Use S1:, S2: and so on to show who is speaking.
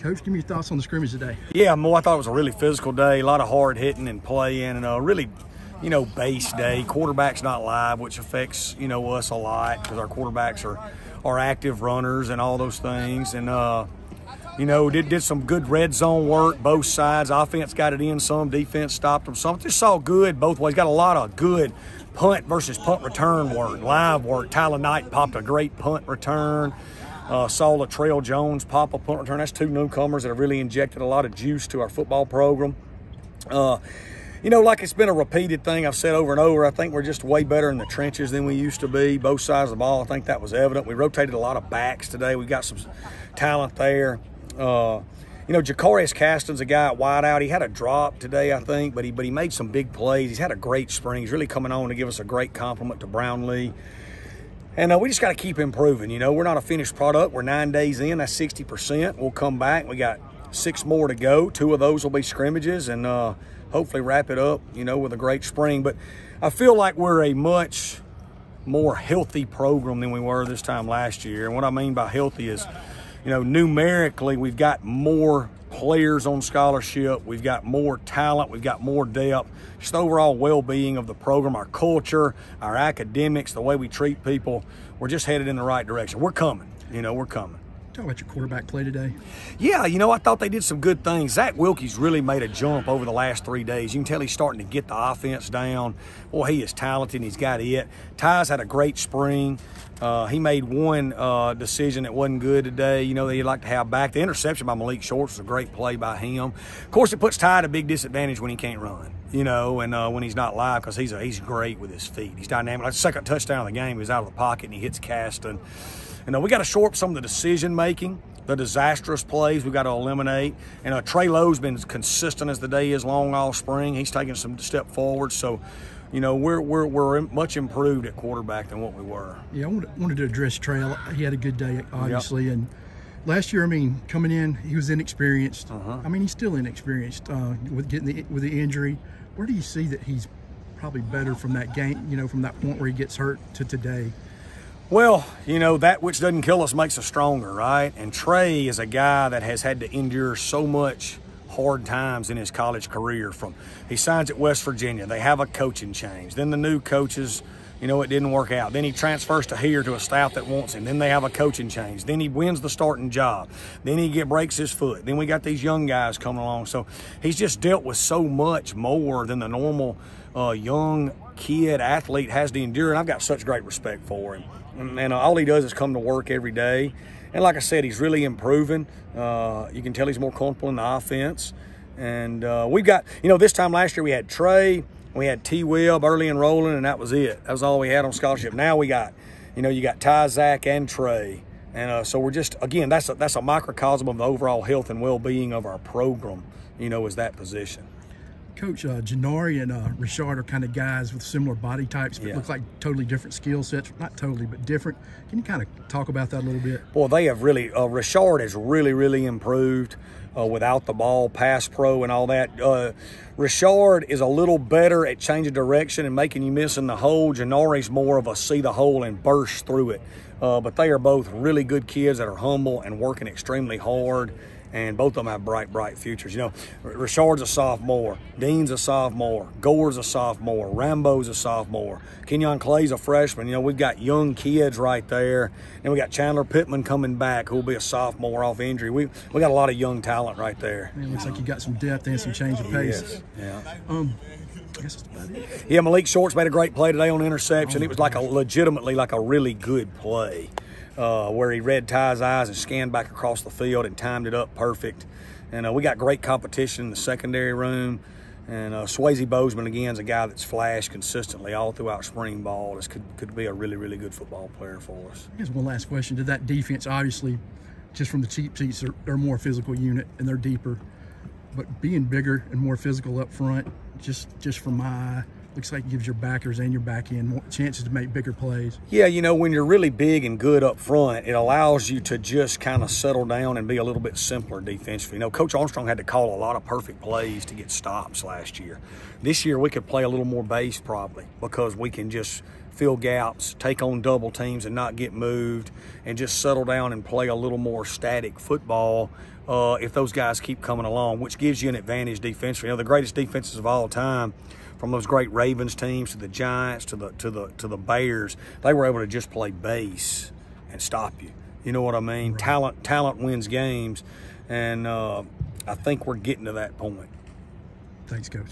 S1: Coach, give me your thoughts on the scrimmage today.
S2: Yeah, Mo, I thought it was a really physical day, a lot of hard hitting and playing, and a really, base day. Quarterback's not live, which affects, us a lot because our quarterbacks are active runners and all those things. And, did some good red zone work, both sides. Offense got it in some, defense stopped them some. Just saw good both ways. Got a lot of good punt versus punt return work, live work. Tyler Knight popped a great punt return. Saw Latrell Jones pop a punt return. That's two newcomers that have really injected a lot of juice to our football program. Like it's been a repeated thing I've said over and over, I think we're just way better in the trenches than we used to be, both sides of the ball. I think that was evident. We rotated a lot of backs today. We got some talent there. Jacarius Caston's a guy at wideout. He had a drop today, I think, but he made some big plays. He's had a great spring. He's really coming on to give us a great compliment to Brownlee. And we just got to keep improving. We're not a finished product. We're 9 days in. That's 60%. We'll come back. We got 6 more to go. 2 of those will be scrimmages, and hopefully wrap it up, with a great spring. But I feel like we're a much more healthy program than we were this time last year. And what I mean by healthy is, numerically, we've got more players on scholarship. We've got more talent. We've got more depth. Just the overall well-being of the program, our culture, our academics, the way we treat people. We're just headed in the right direction. We're coming. We're coming.
S1: Talk about your quarterback play today.
S2: Yeah, I thought they did some good things. Zach Wilkie's really made a jump over the last 3 days. You can tell he's starting to get the offense down. Boy, he is talented, and he's got it. Ty's had a great spring. He made one decision that wasn't good today, that he'd like to have back. The interception by Malik Shorts was a great play by him. Of course, it puts Ty at a big disadvantage when he can't run, and when he's not live, because he's great with his feet. He's dynamic. Like the second touchdown of the game, he was out of the pocket, and he hits Caston. We got to shore up some of the decision-making, the disastrous plays we got to eliminate. And Trey Lowe's been consistent as the day is long all spring. He's taking some step forward. So, we're much improved at quarterback than what we were.
S1: Yeah, I wanted to address Trey. He had a good day, obviously. Yep. And last year, from in, he was inexperienced. He's still inexperienced with the injury. Where do you see that he's probably better from that game, from that point where he gets hurt to today?
S2: Well, that which doesn't kill us makes us stronger, right? And Trey is a guy that has had to endure so much hard times in his college career. He signs at West Virginia. They have a coaching change. Then the new coaches, it didn't work out. Then he transfers to here to a staff that wants him. Then they have a coaching change. Then he wins the starting job. Then he breaks his foot. Then we got these young guys coming along. So he's just dealt with so much more than the normal young kid athlete has to endure. And I've got such great respect for him. And all he does is come to work every day. And like I said, he's really improving. You can tell he's more comfortable in the offense. And we've got, this time last year we had Trey, we had T-Webb early and rolling, and that was it. That was all we had on scholarship. Now we got, you got Ty, Zach, and Trey. And so we're just, again, that's a microcosm of the overall health and well-being of our program, is that position.
S1: Coach, Janari and Richard are kind of guys with similar body types, but look like totally different skill sets. Not totally, but different. Can you kind of talk about that a little bit?
S2: Well, they have really Richard has really improved without the ball, pass pro and all that. Richard is a little better at changing direction and making you miss in the hole. Janari's more of a see the hole and burst through it. But they are both really good kids that are humble and working extremely hard. And both of them have bright futures. Richard's a sophomore. Dean's a sophomore. Gore's a sophomore. Rambo's a sophomore. Kenyon Clay's a freshman. We've got young kids right there. And we got Chandler Pittman coming back, who'll be a sophomore off injury. We got a lot of young talent right there.
S1: Man, looks like you got some depth and some change of pace.
S2: Yes. Yeah.
S1: I guess that's about it.
S2: Yeah, Malik Shorts made a great play today on interception. It was legitimately a really good play. Where he read Ty's eyes and scanned back across the field and timed it up perfect. And we got great competition in the secondary room. And Swayze Bozeman, again, is a guy that's flashed consistently all throughout spring ball. This could be a really good football player for us.
S1: Here's one last question. Did that defense, obviously, just from the cheap seats, they're a more physical unit and they're deeper. But being bigger and more physical up front, just from my eye, looks like it gives your backers and your back end more chances to make bigger plays.
S2: Yeah, when you're really big and good up front, it allows you to just kind of settle down and be a little bit simpler defensively. Coach Armstrong had to call a lot of perfect plays to get stops last year. This year we could play a little more base probably because we can just fill gaps, take on double teams and not get moved, and just settle down and play a little more static football if those guys keep coming along, which gives you an advantage defensively. You know, the greatest defenses of all time, from those great Ravens teams to the Giants to the Bears, they were able to just play base and stop you. You know what I mean? Right. Talent wins games, and I think we're getting to that point.
S1: Thanks, Coach.